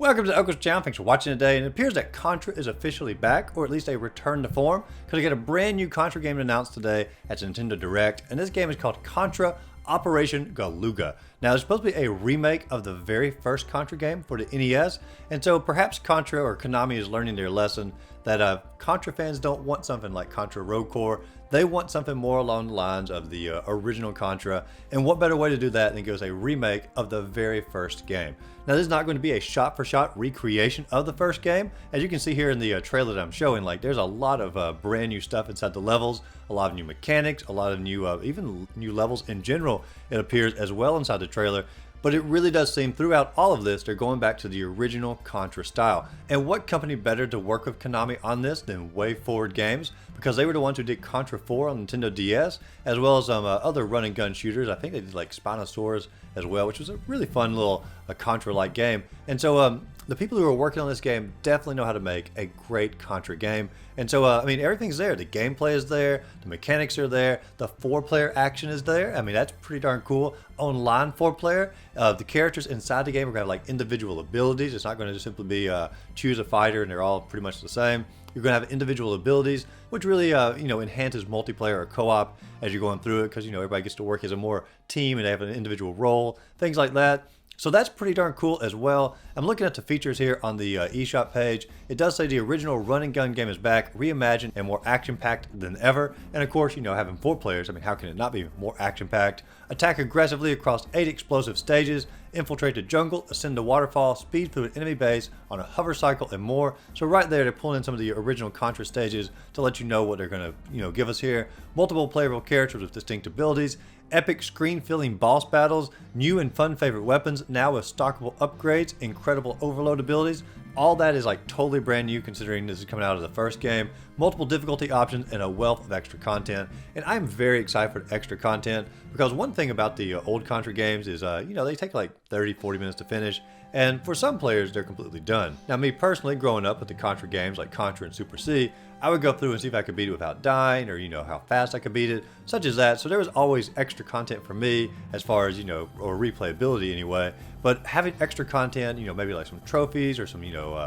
Welcome to Uncle's Channel. Thanks for watching today. And it appears that Contra is officially back, or at least a return to form, because we get a brand new Contra game announced today at Nintendo Direct. And this game is called Contra Operation Galuga. Now, it's supposed to be a remake of the very first Contra game for the NES, and so perhaps Contra or Konami is learning their lesson that Contra fans don't want something like Contra Road Corps. They want something more along the lines of the original Contra, and what better way to do that than go as a remake of the very first game. Now, this is not going to be a shot-for-shot recreation of the first game. As you can see here in the trailer that I'm showing, like there's a lot of brand new stuff inside the levels, a lot of new mechanics, a lot of new, even new levels in general, it appears as well inside the trailer. But it really does seem throughout all of this, they're going back to the original Contra style. And what company better to work with Konami on this than WayForward Games? Because they were the ones who did Contra 4 on Nintendo DS, as well as other run and gun shooters. I think they did like Spinosaurus as well, which was a really fun little Contra-like game. And so the people who are working on this game definitely know how to make a great Contra game. And so, I mean, everything's there. The gameplay is there. The mechanics are there. The 4-player action is there. I mean, that's pretty darn cool. Online 4-player. The characters inside the game are going to have like individual abilities. It's not going to just simply be choose a fighter and they're all pretty much the same. You're going to have individual abilities, which really, enhances multiplayer or co-op as you're going through it, because, everybody gets to work as a more team and they have an individual role, things like that. So that's pretty darn cool as well. I'm looking at the features here on the eShop page. It does say the original run and gun game is back, reimagined and more action-packed than ever. And of course, having 4 players, I mean, how can it not be more action-packed? Attack aggressively across 8 explosive stages, infiltrate the jungle, ascend the waterfall, speed through an enemy base on a hover cycle, and more. So right there, they're pulling in some of the original Contra stages to let you know what they're going to, give us here. Multiple playable characters with distinct abilities, epic screen-filling boss battles, new and fun favorite weapons, now with stockable upgrades, incredible overload abilities. All that is like totally brand new considering this is coming out of the first game. Multiple difficulty options and a wealth of extra content. And I'm very excited for the extra content because one thing about the old Contra games is, they take like 30-40 minutes to finish. And for some players, they're completely done. Now, me personally, growing up with the Contra games like Contra and Super C, I would go through and see if I could beat it without dying or, how fast I could beat it, such as that. So there was always extra content for me as far as, or replayability anyway. But having extra content, maybe like some trophies or some,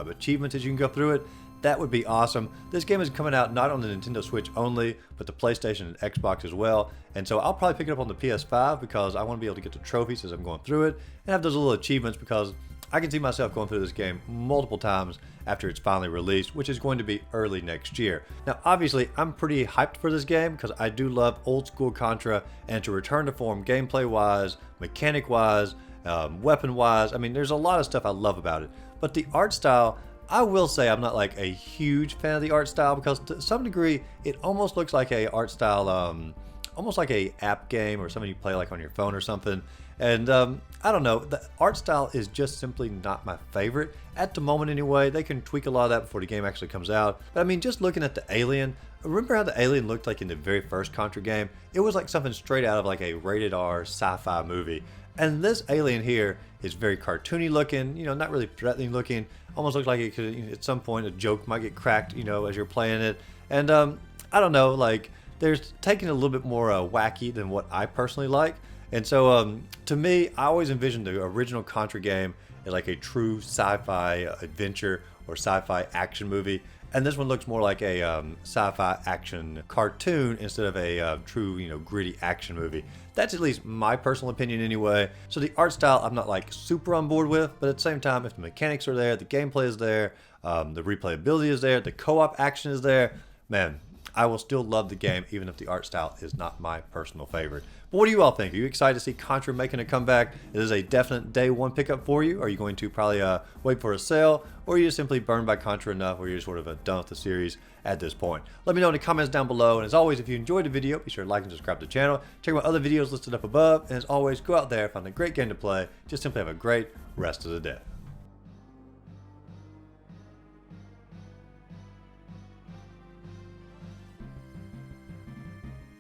achievements as you can go through it, that would be awesome. This game is coming out not on the Nintendo Switch only, but the PlayStation and Xbox as well. And so I'll probably pick it up on the PS5 because I want to be able to get the trophies as I'm going through it and have those little achievements because I can see myself going through this game multiple times after it's finally released, which is going to be early next year. Now, obviously, I'm pretty hyped for this game because I do love old school Contra, and to return to form gameplay-wise, mechanic-wise, weapon-wise, I mean, there's a lot of stuff I love about it. But the art style, I will say I'm not like a huge fan of the art style because to some degree, it almost looks like a art style, almost like a app game or something you play like on your phone or something. And I don't know, the art style is just simply not my favorite at the moment anyway. They can tweak a lot of that before the game actually comes out. But I mean, just looking at the alien, remember how the alien looked like in the very first Contra game? It was like something straight out of like a rated R sci-fi movie. And this alien here is very cartoony looking, not really threatening looking. Almost looks like it could, at some point, a joke might get cracked, as you're playing it. And I don't know, like, there's taking it a little bit more wacky than what I personally like. And so, to me, I always envisioned the original Contra game as like a true sci-fi adventure or sci-fi action movie. And this one looks more like a sci-fi action cartoon instead of a true, gritty action movie. That's at least my personal opinion anyway. So the art style I'm not like super on board with, but at the same time, if the mechanics are there, the gameplay is there, the replayability is there, the co-op action is there, man, I will still love the game even if the art style is not my personal favorite. But what do you all think? Are you excited to see Contra making a comeback? Is this a definite day one pickup for you? Are you going to probably wait for a sale? Or are you just simply burned by Contra enough where you're sort of done with the series at this point? Let me know in the comments down below. And as always, if you enjoyed the video, be sure to like and subscribe to the channel. Check out my other videos listed up above. And as always, go out there, find a great game to play. Just simply have a great rest of the day.